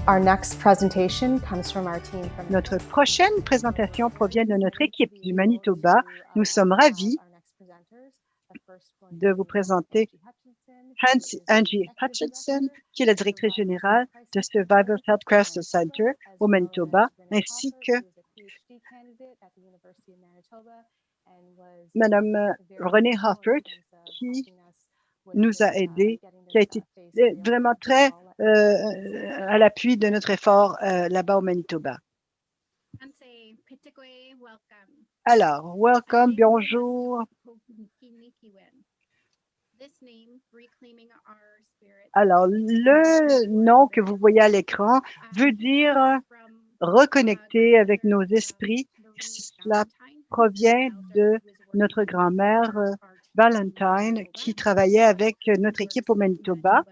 Our next presentation comes from our team from Notre prochaine présentation provient de notre équipe du Manitoba. Nous sommes ravis de vous présenter Angie Hutchinson, qui est la directrice générale de Survivor Health Crisis Center au Manitoba, ainsi que Madame Renée Hoffert, qui nous a aidés, qui a été vraiment très à l'appui de notre effort là-bas au Manitoba. Alors, welcome, bonjour. Alors, le nom que vous voyez à l'écran veut dire reconnecter avec nos esprits. Cela provient de notre grand-mère Valentine qui travaillait avec notre équipe au Manitoba.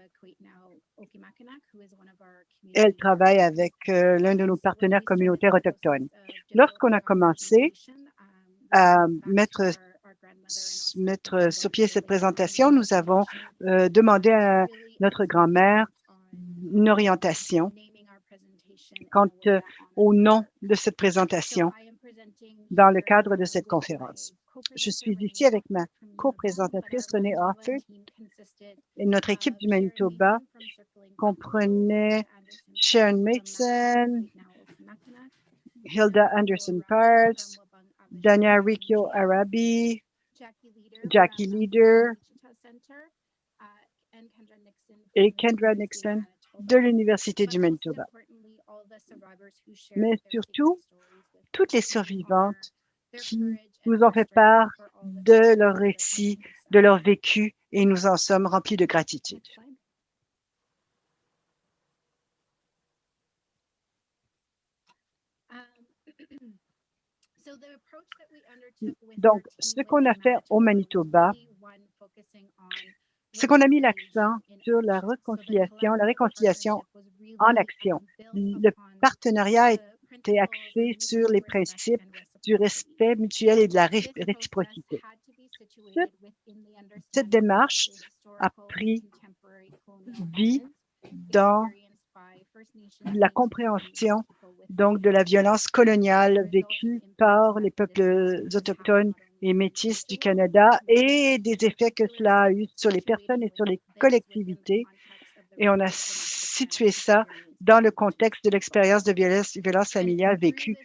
Elle travaille avec l'un de nos partenaires communautaires autochtones. Lorsqu'on a commencé à mettre sur pied cette présentation, nous avons demandé à notre grand-mère une orientation quant au nom de cette présentation dans le cadre de cette conférence. Je suis ici avec ma co-présentatrice Renée Hoffert et notre équipe du Manitoba comprenait Sharon Mason, Hilda Anderson-Parks, Dania Riccio Arabi, Jackie Leader et Kendra Nixon de l'Université du Manitoba. Mais surtout, toutes les survivantes qui nous ont fait part de leur récit, de leur vécu, et nous en sommes remplis de gratitude. Donc, ce qu'on a fait au Manitoba, c'est qu'on a mis l'accent sur la réconciliation en action. Le partenariat était axé sur les principes du respect mutuel et de la réciprocité. Cette démarche a pris vie dans la compréhension donc de la violence coloniale vécue par les peuples autochtones et métis du Canada et des effets que cela a eu sur les personnes et sur les collectivités. Et on a situé ça dans le contexte de l'expérience de violence familiale vécue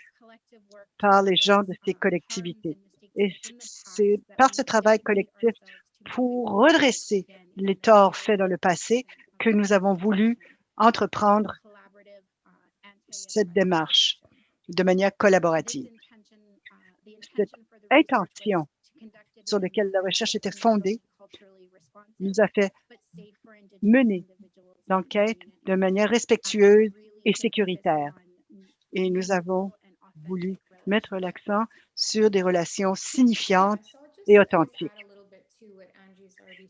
par les gens de ces collectivités. Et c'est par ce travail collectif pour redresser les torts faits dans le passé que nous avons voulu entreprendre cette démarche de manière collaborative. Cette intention sur laquelle la recherche était fondée nous a fait mener l'enquête de manière respectueuse et sécuritaire. Et nous avons voulu mettre l'accent sur des relations signifiantes et authentiques.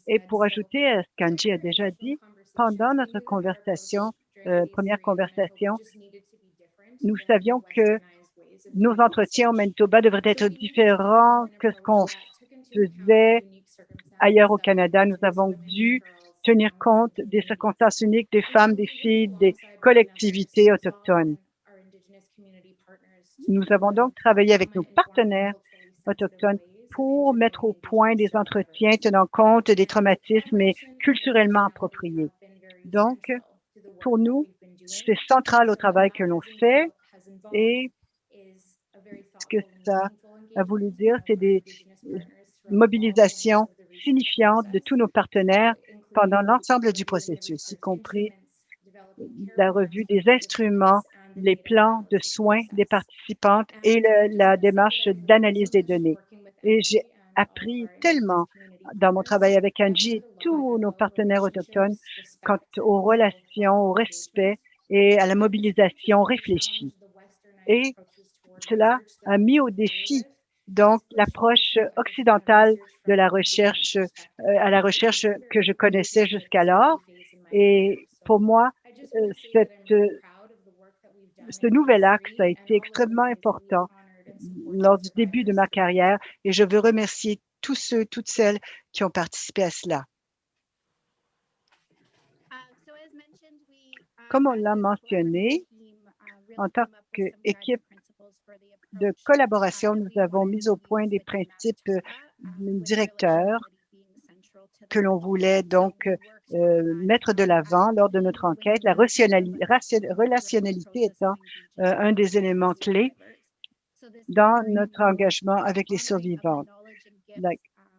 Et pour ajouter à ce qu'Angie a déjà dit, pendant notre première conversation, nous savions que nos entretiens au Manitoba devraient être différents que ce qu'on faisait ailleurs au Canada. Nous avons dû tenir compte des circonstances uniques des femmes, des filles, des collectivités autochtones. Nous avons donc travaillé avec nos partenaires autochtones pour mettre au point des entretiens tenant compte des traumatismes et culturellement appropriés. Donc, pour nous, c'est central au travail que l'on fait et ce que ça a voulu dire, c'est des mobilisations signifiantes de tous nos partenaires pendant l'ensemble du processus, y compris la revue des instruments, les plans de soins des participantes et la démarche d'analyse des données. Et j'ai appris tellement dans mon travail avec Angie et tous nos partenaires autochtones quant aux relations, au respect et à la mobilisation réfléchie. Et cela a mis au défi donc l'approche occidentale de la recherche à la recherche que je connaissais jusqu'alors. Et pour moi, ce nouvel axe a été extrêmement important lors du début de ma carrière et je veux remercier tous ceux, toutes celles qui ont participé à cela. Comme on l'a mentionné, en tant qu'équipe de collaboration, nous avons mis au point des principes directeurs que l'on voulait donc mettre de l'avant lors de notre enquête, la relationnalité étant un des éléments clés dans notre engagement avec les survivantes.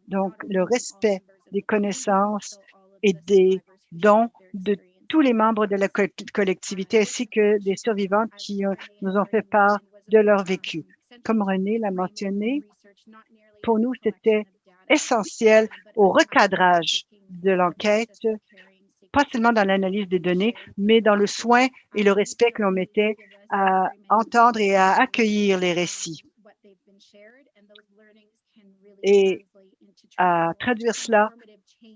Donc, le respect des connaissances et des dons de tous les membres de la collectivité ainsi que des survivantes qui nous ont fait part de leur vécu. Comme René l'a mentionné, pour nous, c'était essentiel au recadrage de l'enquête, pas seulement dans l'analyse des données, mais dans le soin et le respect que l'on mettait à entendre et à accueillir les récits et à traduire cela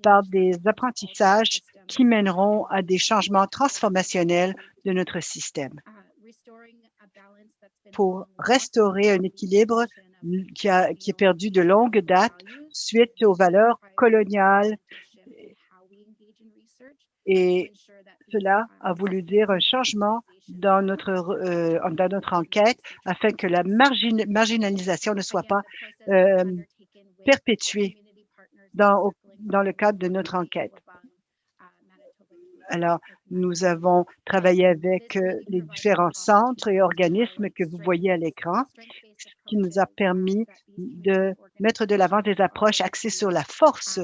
par des apprentissages qui mèneront à des changements transformationnels de notre système. Pour restaurer un équilibre qui est perdu de longue date suite aux valeurs coloniales, et cela a voulu dire un changement dans notre enquête afin que la marginalisation ne soit pas perpétuée dans le cadre de notre enquête. Alors, nous avons travaillé avec les différents centres et organismes que vous voyez à l'écran, ce qui nous a permis de mettre de l'avant des approches axées sur la force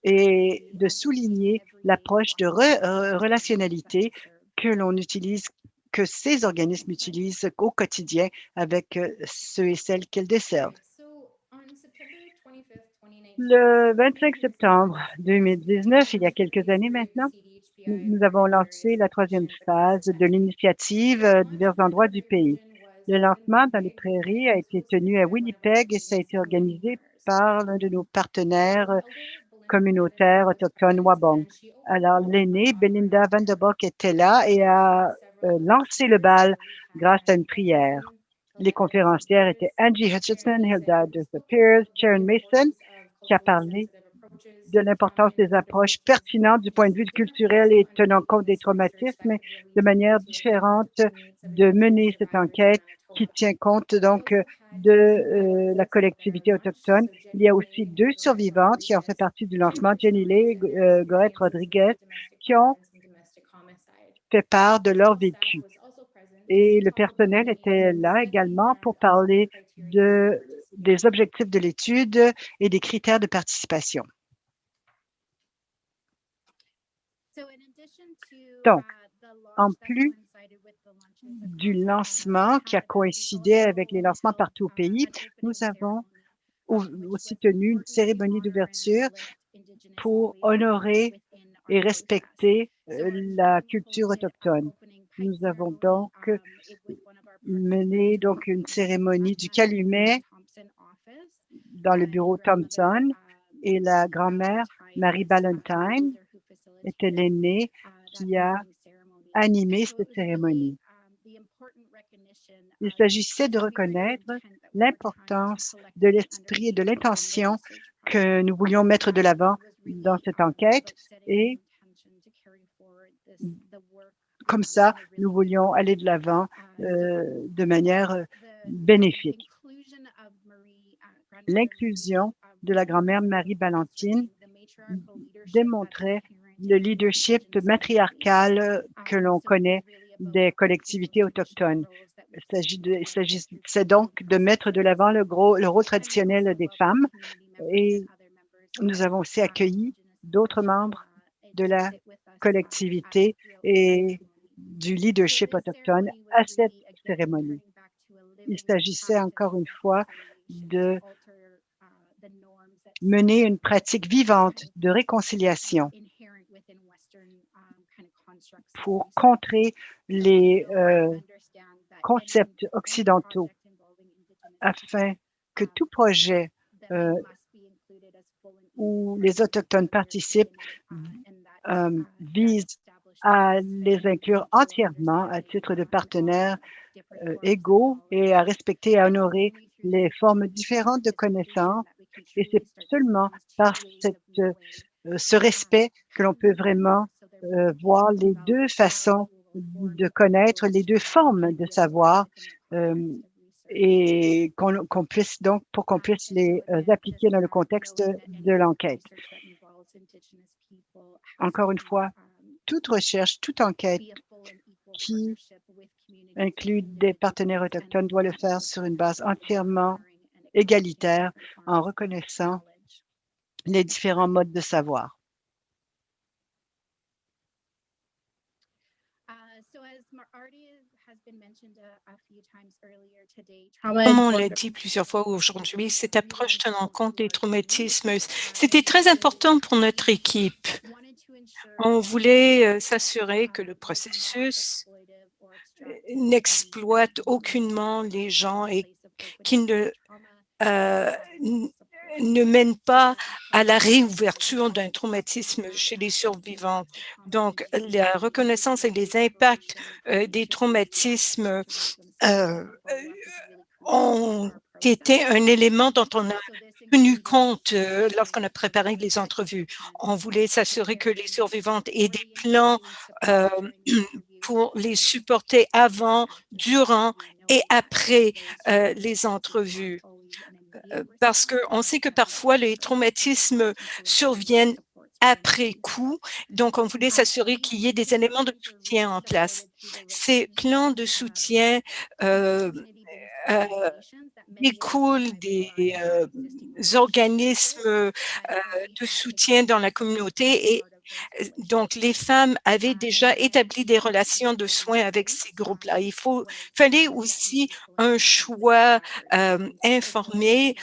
et de souligner l'approche de relationnalité que l'on utilise, que ces organismes utilisent au quotidien avec ceux et celles qu'ils desservent. Le 25 septembre 2019, il y a quelques années maintenant, nous avons lancé la troisième phase de l'initiative à divers endroits du pays. Le lancement dans les prairies a été tenu à Winnipeg et ça a été organisé par l'un de nos partenaires communautaires autochtones Wabong. Alors, l'aînée, Belinda Vanderbock, était là et a lancé le bal grâce à une prière. Les conférencières étaient Angie Hutchinson, Hilda Pierce, Sharon Mason, qui a parlé de l'importance des approches pertinentes du point de vue culturel et tenant compte des traumatismes, de manière différente de mener cette enquête qui tient compte donc de la collectivité autochtone. Il y a aussi deux survivantes qui ont fait partie du lancement, Jenny Lee et Gorette Rodriguez, qui ont fait part de leur vécu. Et le personnel était là également pour parler des objectifs de l'étude et des critères de participation. Donc, en plus du lancement qui a coïncidé avec les lancements partout au pays, nous avons aussi tenu une cérémonie d'ouverture pour honorer et respecter la culture autochtone. Nous avons donc mené une cérémonie du calumet dans le bureau Thompson et la grand-mère Marie Ballantyne était l'aînée qui a animé cette cérémonie. Il s'agissait de reconnaître l'importance de l'esprit et de l'intention que nous voulions mettre de l'avant dans cette enquête et comme ça, nous voulions aller de l'avant de manière bénéfique. L'inclusion de la grand-mère Marie Ballantyne démontrait le leadership matriarcal que l'on connaît des collectivités autochtones. Il s'agissait donc de mettre de l'avant le rôle traditionnel des femmes et nous avons aussi accueilli d'autres membres de la collectivité et du leadership autochtone à cette cérémonie. Il s'agissait encore une fois de mener une pratique vivante de réconciliation pour contrer les concepts occidentaux afin que tout projet où les Autochtones participent vise à les inclure entièrement à titre de partenaires égaux et à respecter et à honorer les formes différentes de connaissances. Et c'est seulement par ce respect que l'on peut vraiment voir les deux façons de connaître, les deux formes de savoir, et qu'on puisse donc, pour qu'on puisse les appliquer dans le contexte de l'enquête. Encore une fois, toute recherche, toute enquête qui inclut des partenaires autochtones doit le faire sur une base entièrement égalitaire en reconnaissant les différents modes de savoir. Comme on l'a dit plusieurs fois aujourd'hui, cette approche tenant compte des traumatismes, c'était très important pour notre équipe. On voulait s'assurer que le processus n'exploite aucunement les gens et qui euh, ne mène pas à la réouverture d'un traumatisme chez les survivants. Donc, la reconnaissance et les impacts des traumatismes ont été un élément dont on a tenu compte lorsqu'on a préparé les entrevues. On voulait s'assurer que les survivantes aient des plans pour les supporter avant, durant et après les entrevues. Parce qu'on sait que parfois les traumatismes surviennent après coup, donc on voulait s'assurer qu'il y ait des éléments de soutien en place. Ces plans de soutien euh, découlent des organismes de soutien dans la communauté et donc les femmes avaient déjà établi des relations de soins avec ces groupes-là. Fallait aussi un choix informé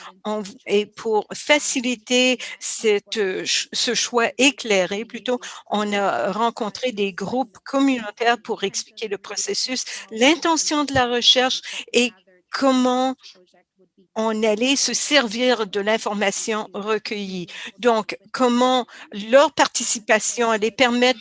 et pour faciliter ce choix éclairé, plutôt, on a rencontré des groupes communautaires pour expliquer le processus, l'intention de la recherche et comment on allait se servir de l'information recueillie. Donc, comment leur participation allait permettre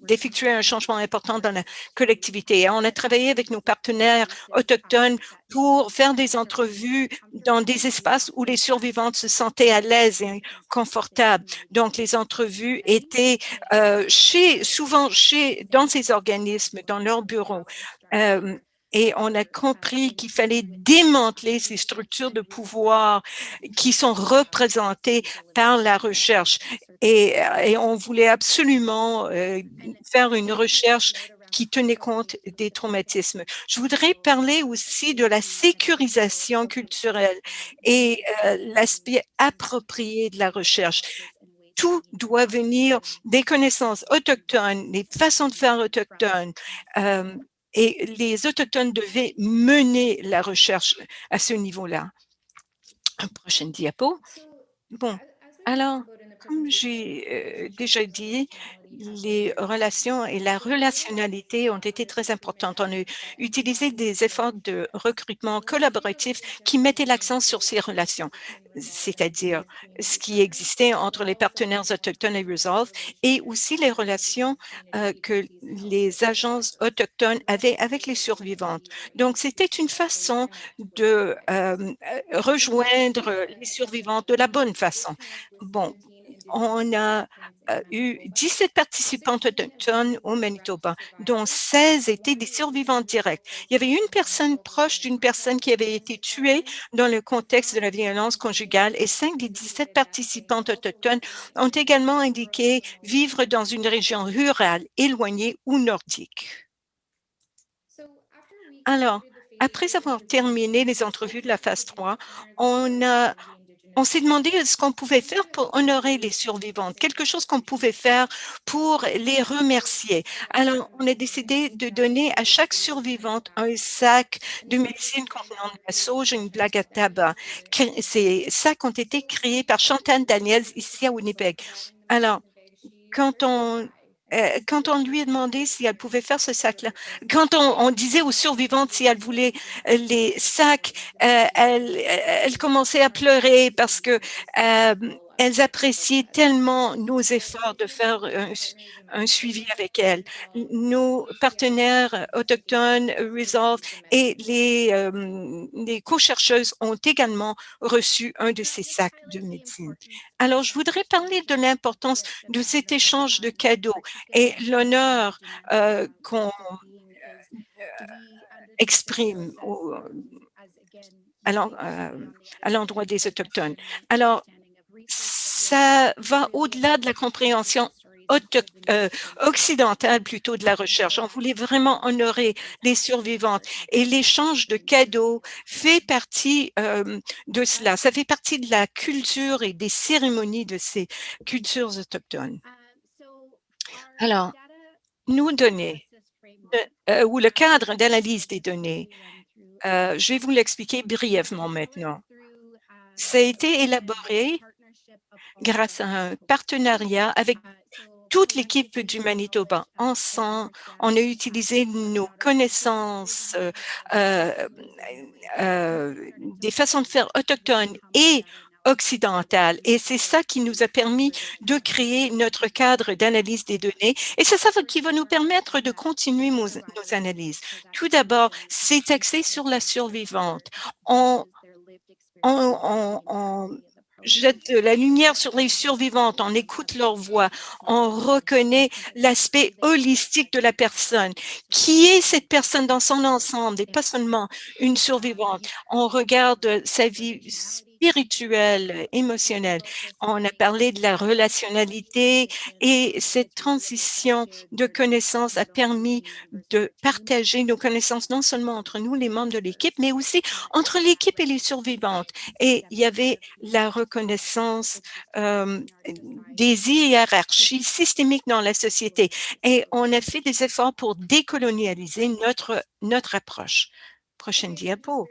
d'effectuer un changement important dans la collectivité. Et on a travaillé avec nos partenaires autochtones pour faire des entrevues dans des espaces où les survivantes se sentaient à l'aise et confortables. Donc, les entrevues étaient souvent dans ces organismes, dans leurs bureaux. Et on a compris qu'il fallait démanteler ces structures de pouvoir qui sont représentées par la recherche. Et on voulait absolument faire une recherche qui tenait compte des traumatismes. Je voudrais parler aussi de la sécurisation culturelle et l'aspect approprié de la recherche. Tout doit venir des connaissances autochtones, des façons de faire autochtones. Et les Autochtones devaient mener la recherche à ce niveau-là. Prochaine diapo. Bon, alors, comme j'ai déjà dit, les relations et la relationnalité ont été très importantes. On a utilisé des efforts de recrutement collaboratif qui mettaient l'accent sur ces relations, c'est-à-dire ce qui existait entre les partenaires autochtones et Resolve et aussi les relations que les agences autochtones avaient avec les survivantes. Donc, c'était une façon de rejoindre les survivantes de la bonne façon. Bon, on a eu 17 participantes autochtones au Manitoba, dont 16 étaient des survivants directs. Il y avait une personne proche d'une personne qui avait été tuée dans le contexte de la violence conjugale et 5 des 17 participantes autochtones ont également indiqué vivre dans une région rurale, éloignée ou nordique. Alors, après avoir terminé les entrevues de la phase 3, on s'est demandé ce qu'on pouvait faire pour honorer les survivantes, quelque chose qu'on pouvait faire pour les remercier. Alors, on a décidé de donner à chaque survivante un sac de médecine contenant de la sauge et une blague à tabac. Ces sacs ont été créés par Chantal Daniels ici à Winnipeg. Alors, quand on lui a demandé si elle pouvait faire ce sac-là, quand on disait aux survivantes si elles voulaient les sacs, elle commençait à pleurer parce que elles appréciaient tellement nos efforts de faire un suivi avec elles. Nos partenaires autochtones, Resolve et les co-chercheuses ont également reçu un de ces sacs de médecine. Alors, je voudrais parler de l'importance de cet échange de cadeaux et l'honneur qu'on exprime à l'endroit des Autochtones. Alors, ça va au-delà de la compréhension occidentale plutôt de la recherche. On voulait vraiment honorer les survivantes et l'échange de cadeaux fait partie de cela. Ça fait partie de la culture et des cérémonies de ces cultures autochtones. Alors, nos données ou le cadre d'analyse des données, je vais vous l'expliquer brièvement maintenant. Ça a été élaboré grâce à un partenariat avec toute l'équipe du Manitoba. Ensemble, on a utilisé nos connaissances des façons de faire autochtones et occidentales. Et c'est ça qui nous a permis de créer notre cadre d'analyse des données. Et c'est ça qui va nous permettre de continuer nos analyses. Tout d'abord, c'est axé sur la survivante. On jette de la lumière sur les survivantes, on écoute leur voix, on reconnaît l'aspect holistique de la personne. Qui est cette personne dans son ensemble et pas seulement une survivante? On regarde sa vie spirituelle, émotionnelle. On a parlé de la relationnalité et cette transition de connaissances a permis de partager nos connaissances non seulement entre nous, les membres de l'équipe, mais aussi entre l'équipe et les survivantes. Et il y avait la reconnaissance des hiérarchies systémiques dans la société. Et on a fait des efforts pour décolonialiser notre approche. Prochaine diapo.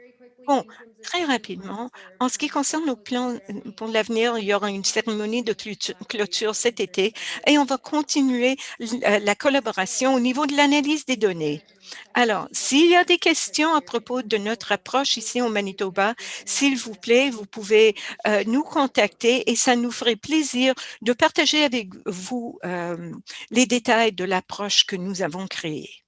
Bon, très rapidement, en ce qui concerne nos plans pour l'avenir, il y aura une cérémonie de clôture cet été et on va continuer la collaboration au niveau de l'analyse des données. Alors, s'il y a des questions à propos de notre approche ici au Manitoba, s'il vous plaît, vous pouvez nous contacter et ça nous ferait plaisir de partager avec vous les détails de l'approche que nous avons créée.